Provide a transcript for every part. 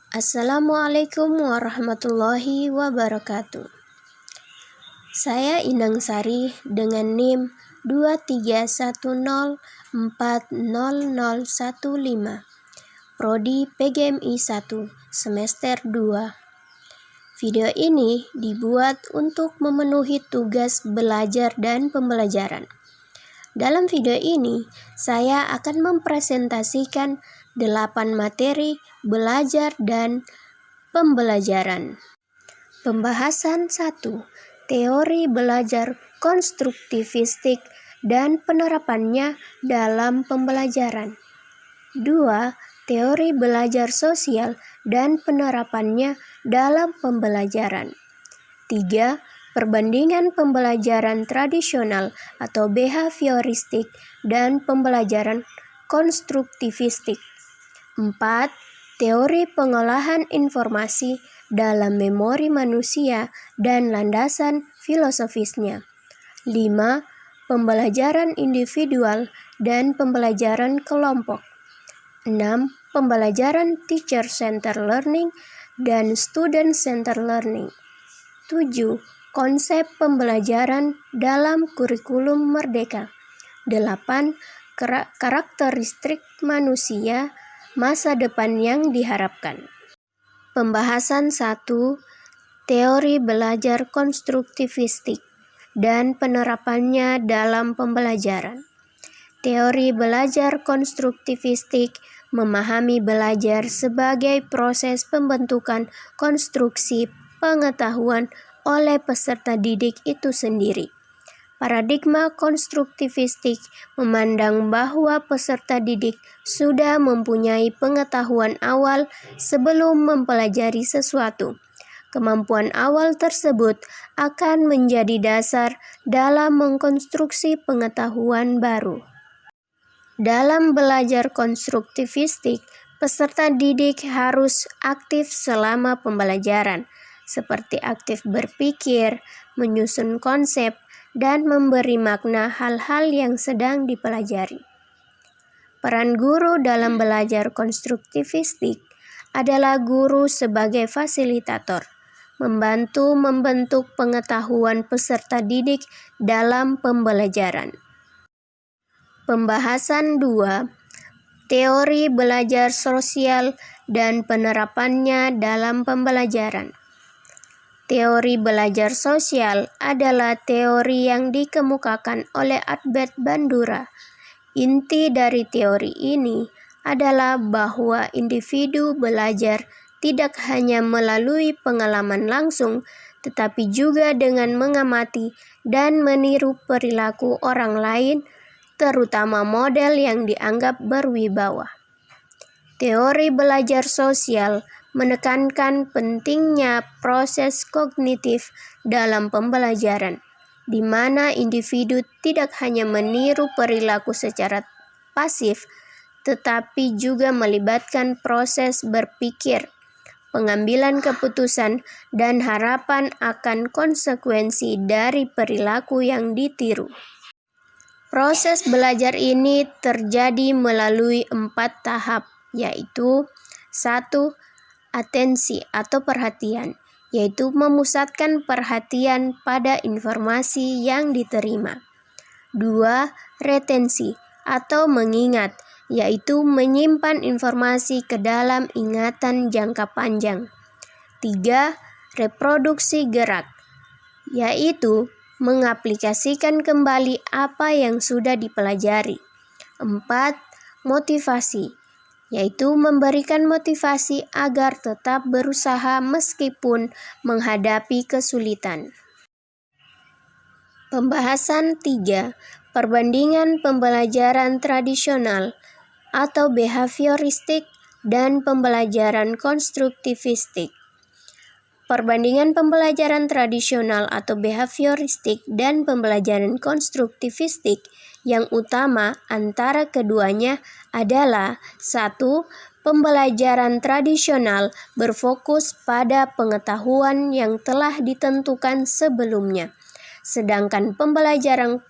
Assalamualaikum warahmatullahi wabarakatuh. Saya Inang Sari dengan NIM 231040015, Prodi PGMI 1, semester 2. Video ini dibuat untuk memenuhi tugas belajar dan pembelajaran. Dalam video ini, saya akan mempresentasikan 8 materi belajar dan pembelajaran. Pembahasan 1. Teori belajar konstruktivistik dan penerapannya dalam pembelajaran. 2. Teori belajar sosial dan penerapannya dalam pembelajaran. 3. Perbandingan pembelajaran tradisional atau behavioristik dan pembelajaran konstruktivistik. 4. Teori pengolahan informasi dalam memori manusia dan landasan filosofisnya. 5. Pembelajaran individual dan pembelajaran kelompok. 6. Pembelajaran teacher-centered learning dan student-centered learning. 7. Konsep pembelajaran dalam kurikulum merdeka. 8. Karakteristik manusia masa depan yang diharapkan. Pembahasan 1. Teori belajar konstruktivistik dan penerapannya dalam pembelajaran. Teori belajar konstruktivistik memahami belajar sebagai proses pembentukan konstruksi pengetahuan oleh peserta didik itu sendiri. Paradigma konstruktivistik memandang bahwa peserta didik sudah mempunyai pengetahuan awal sebelum mempelajari sesuatu. Kemampuan awal tersebut akan menjadi dasar dalam mengkonstruksi pengetahuan baru. Dalam belajar konstruktivistik, peserta didik harus aktif selama pembelajaran, seperti aktif berpikir, menyusun konsep, dan memberi makna hal-hal yang sedang dipelajari. Peran guru dalam belajar konstruktivistik adalah guru sebagai fasilitator, membantu membentuk pengetahuan peserta didik dalam pembelajaran. Pembahasan 2. Teori belajar sosial dan penerapannya dalam pembelajaran. Teori belajar sosial adalah teori yang dikemukakan oleh Albert Bandura. Inti dari teori ini adalah bahwa individu belajar tidak hanya melalui pengalaman langsung, tetapi juga dengan mengamati dan meniru perilaku orang lain, terutama model yang dianggap berwibawa. Teori belajar sosial menekankan pentingnya proses kognitif dalam pembelajaran, di mana individu tidak hanya meniru perilaku secara pasif, tetapi juga melibatkan proses berpikir, pengambilan keputusan, dan harapan akan konsekuensi dari perilaku yang ditiru. Proses belajar ini terjadi melalui 4 tahap, yaitu 1. Atensi atau perhatian, yaitu memusatkan perhatian pada informasi yang diterima. 2. Retensi atau mengingat, yaitu menyimpan informasi ke dalam ingatan jangka panjang. 3. Reproduksi gerak, yaitu mengaplikasikan kembali apa yang sudah dipelajari. 4. Motivasi, yaitu memberikan motivasi agar tetap berusaha meskipun menghadapi kesulitan. Pembahasan 3. Perbandingan pembelajaran tradisional atau behavioristik dan pembelajaran konstruktivistik. Perbandingan pembelajaran tradisional atau behavioristik dan pembelajaran konstruktivistik yang utama antara keduanya adalah 1. Pembelajaran tradisional berfokus pada pengetahuan yang telah ditentukan sebelumnya, sedangkan pembelajaran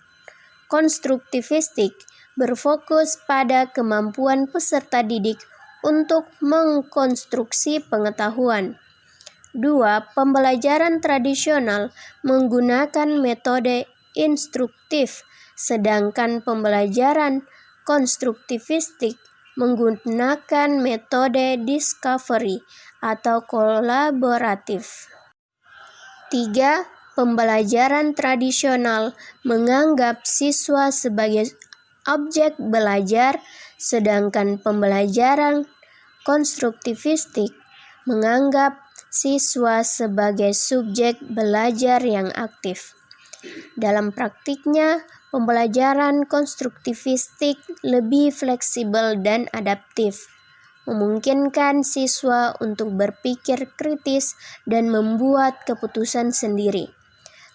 konstruktivistik berfokus pada kemampuan peserta didik untuk mengkonstruksi pengetahuan. 2. Pembelajaran tradisional menggunakan metode instruktif, sedangkan pembelajaran konstruktivistik menggunakan metode discovery atau kolaboratif. 3. Pembelajaran tradisional menganggap siswa sebagai objek belajar, sedangkan pembelajaran konstruktivistik menganggap siswa sebagai subjek belajar yang aktif. Dalam praktiknya, pembelajaran konstruktivistik lebih fleksibel dan adaptif, memungkinkan siswa untuk berpikir kritis dan membuat keputusan sendiri.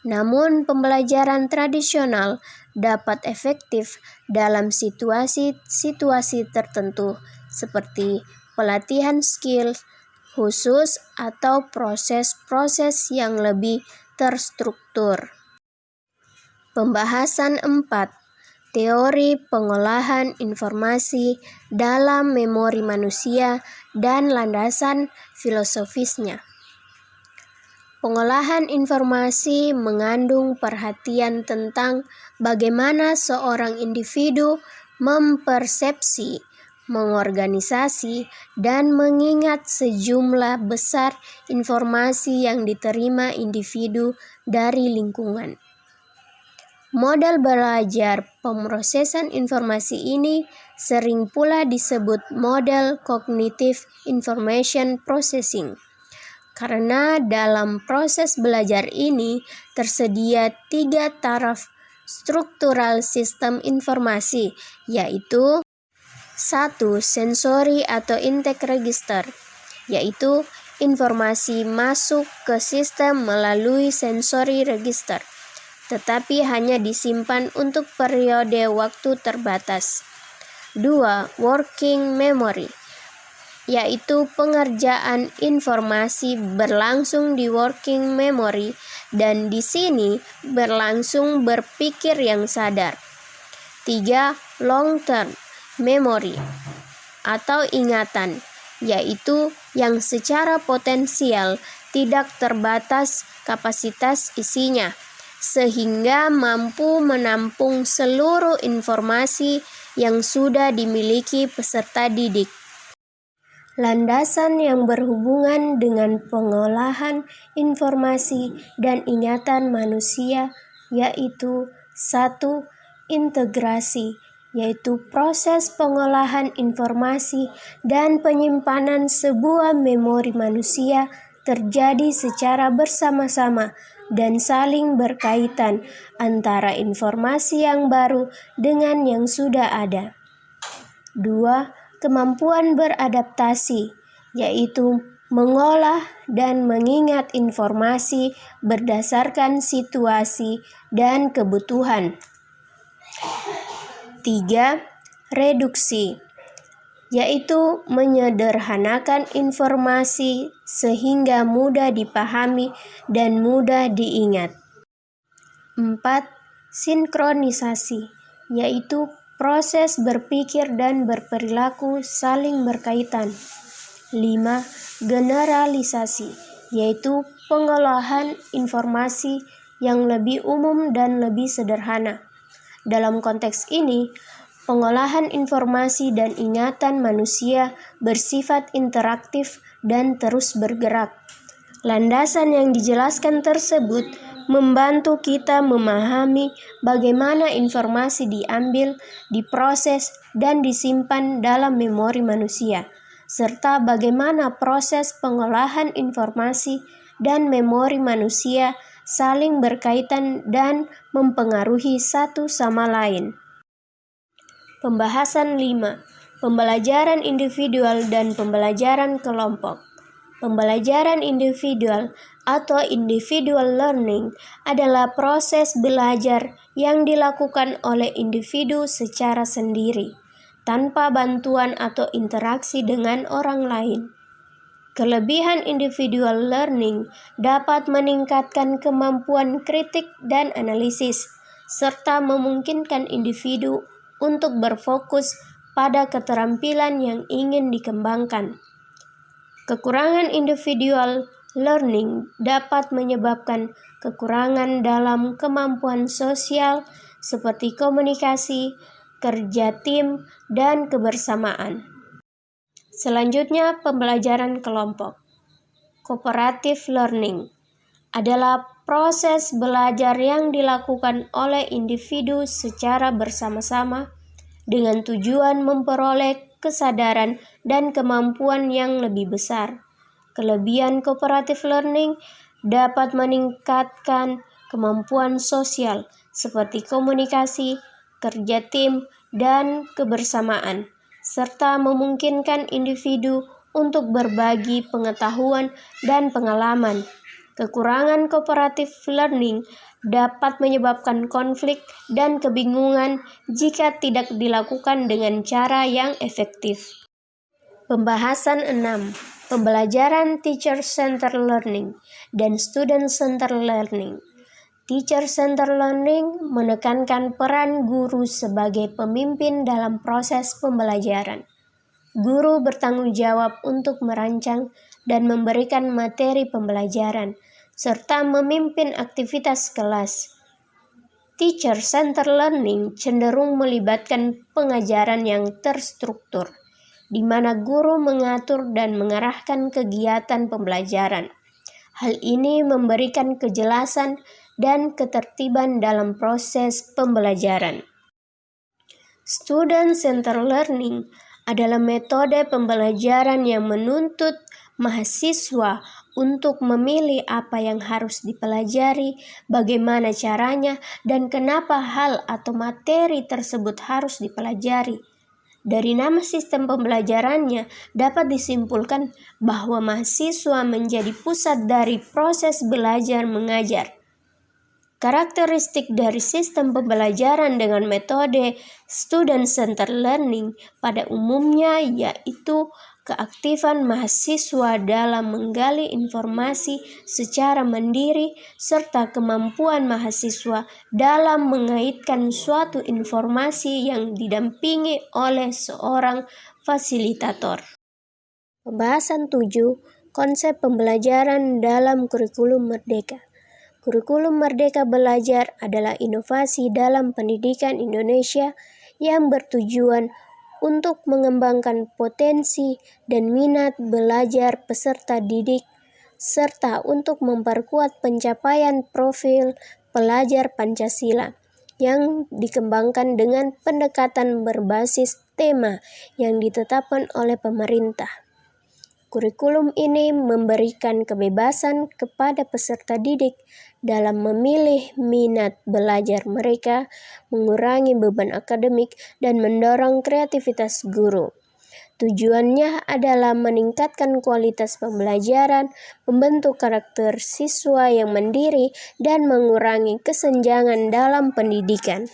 Namun, pembelajaran tradisional dapat efektif dalam situasi-situasi tertentu, seperti pelatihan skill khusus atau proses-proses yang lebih terstruktur. Pembahasan 4. Teori pengolahan informasi dalam memori manusia dan landasan filosofisnya. Pengolahan informasi mengandung perhatian tentang bagaimana seorang individu mempersepsi, mengorganisasi, dan mengingat sejumlah besar informasi yang diterima individu dari lingkungan. Model belajar pemrosesan informasi ini sering pula disebut model cognitive information processing, karena dalam proses belajar ini tersedia 3 taraf struktural sistem informasi, yaitu 1. Sensori atau intake register, yaitu informasi masuk ke sistem melalui sensory register, tetapi hanya disimpan untuk periode waktu terbatas. 2. Working memory, yaitu pengerjaan informasi berlangsung di working memory, dan di sini berlangsung berpikir yang sadar. 3. Long term memory atau ingatan, yaitu yang secara potensial tidak terbatas kapasitas isinya, sehingga mampu menampung seluruh informasi yang sudah dimiliki peserta didik. Landasan yang berhubungan dengan pengolahan informasi dan ingatan manusia, yaitu 1. Integrasi, yaitu proses pengolahan informasi dan penyimpanan sebuah memori manusia terjadi secara bersama-sama dan saling berkaitan antara informasi yang baru dengan yang sudah ada. 2. Kemampuan beradaptasi, yaitu mengolah dan mengingat informasi berdasarkan situasi dan kebutuhan. 3. Reduksi, yaitu menyederhanakan informasi sehingga mudah dipahami dan mudah diingat. 4. Sinkronisasi, yaitu proses berpikir dan berperilaku saling berkaitan. 5. Generalisasi, yaitu pengolahan informasi yang lebih umum dan lebih sederhana. Dalam konteks ini, pengolahan informasi dan ingatan manusia bersifat interaktif dan terus bergerak. Landasan yang dijelaskan tersebut membantu kita memahami bagaimana informasi diambil, diproses, dan disimpan dalam memori manusia, serta bagaimana proses pengolahan informasi dan memori manusia saling berkaitan dan mempengaruhi satu sama lain. Pembahasan 5. Pembelajaran individual dan pembelajaran kelompok. Pembelajaran individual atau individual learning adalah proses belajar yang dilakukan oleh individu secara sendiri, tanpa bantuan atau interaksi dengan orang lain. Kelebihan individual learning dapat meningkatkan kemampuan kritik dan analisis, serta memungkinkan individu untuk berfokus pada keterampilan yang ingin dikembangkan. Kekurangan individual learning dapat menyebabkan kekurangan dalam kemampuan sosial seperti komunikasi, kerja tim, dan kebersamaan. Selanjutnya, pembelajaran kelompok. Cooperative learning adalah proses belajar yang dilakukan oleh individu secara bersama-sama dengan tujuan memperoleh kesadaran dan kemampuan yang lebih besar. Kelebihan cooperative learning dapat meningkatkan kemampuan sosial seperti komunikasi, kerja tim, dan kebersamaan, serta memungkinkan individu untuk berbagi pengetahuan dan pengalaman. Kekurangan cooperative learning dapat menyebabkan konflik dan kebingungan jika tidak dilakukan dengan cara yang efektif. Pembahasan 6. Pembelajaran teacher-centered learning dan student-centered learning. Teacher-centered learning menekankan peran guru sebagai pemimpin dalam proses pembelajaran. Guru bertanggung jawab untuk merancang dan memberikan materi pembelajaran, serta memimpin aktivitas kelas. Teacher-centered learning cenderung melibatkan pengajaran yang terstruktur, di mana guru mengatur dan mengarahkan kegiatan pembelajaran. Hal ini memberikan kejelasan dan ketertiban dalam proses pembelajaran. Student-centered learning adalah metode pembelajaran yang menuntut mahasiswa untuk memilih apa yang harus dipelajari, bagaimana caranya, dan kenapa hal atau materi tersebut harus dipelajari. Dari nama sistem pembelajarannya dapat disimpulkan bahwa mahasiswa menjadi pusat dari proses belajar mengajar. Karakteristik dari sistem pembelajaran dengan metode student-centered learning pada umumnya yaitu keaktifan mahasiswa dalam menggali informasi secara mandiri serta kemampuan mahasiswa dalam mengaitkan suatu informasi yang didampingi oleh seorang fasilitator. Pembahasan 7. Konsep pembelajaran dalam kurikulum merdeka. Kurikulum Merdeka Belajar adalah inovasi dalam pendidikan Indonesia yang bertujuan untuk mengembangkan potensi dan minat belajar peserta didik, serta untuk memperkuat pencapaian profil pelajar Pancasila yang dikembangkan dengan pendekatan berbasis tema yang ditetapkan oleh pemerintah. Kurikulum ini memberikan kebebasan kepada peserta didik dalam memilih minat belajar mereka, mengurangi beban akademik, dan mendorong kreativitas guru. Tujuannya adalah meningkatkan kualitas pembelajaran, membentuk karakter siswa yang mandiri, dan mengurangi kesenjangan dalam pendidikan.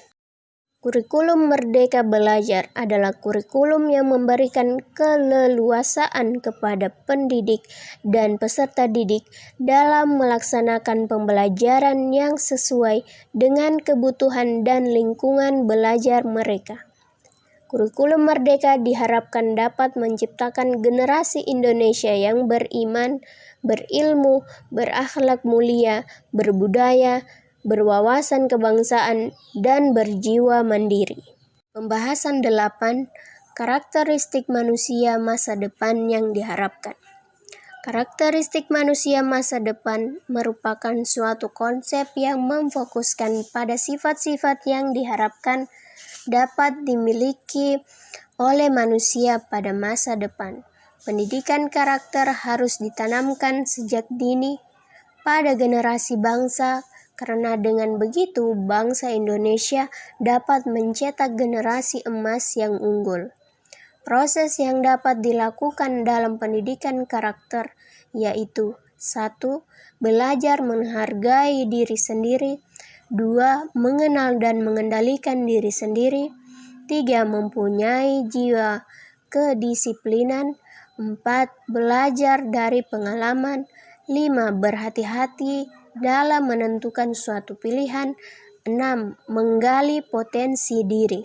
Kurikulum Merdeka Belajar adalah kurikulum yang memberikan keleluasaan kepada pendidik dan peserta didik dalam melaksanakan pembelajaran yang sesuai dengan kebutuhan dan lingkungan belajar mereka. Kurikulum Merdeka diharapkan dapat menciptakan generasi Indonesia yang beriman, berilmu, berakhlak mulia, berbudaya, berwawasan kebangsaan, dan berjiwa mandiri. Pembahasan 8. Karakteristik manusia masa depan yang diharapkan. Karakteristik manusia masa depan merupakan suatu konsep yang memfokuskan pada sifat-sifat yang diharapkan dapat dimiliki oleh manusia pada masa depan. Pendidikan karakter harus ditanamkan sejak dini pada generasi bangsa, karena dengan begitu bangsa Indonesia dapat mencetak generasi emas yang unggul. Proses yang dapat dilakukan dalam pendidikan karakter yaitu 1. Belajar menghargai diri sendiri, 2. Mengenal dan mengendalikan diri sendiri, 3. Mempunyai jiwa kedisiplinan, 4. Belajar dari pengalaman, 5. Berhati-hati dalam menentukan suatu pilihan, 6. Menggali potensi diri.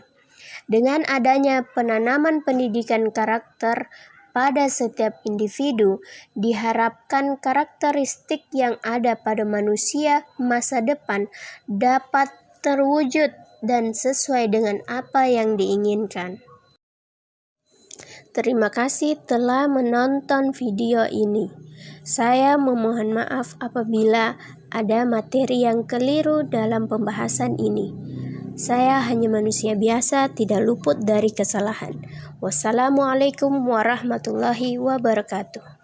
Dengan adanya penanaman pendidikan karakter pada setiap individu, diharapkan karakteristik yang ada pada manusia masa depan dapat terwujud dan sesuai dengan apa yang diinginkan. Terima kasih telah menonton video ini. Saya memohon maaf apabila ada materi yang keliru dalam pembahasan ini. Saya hanya manusia biasa, tidak luput dari kesalahan. Wassalamualaikum warahmatullahi wabarakatuh.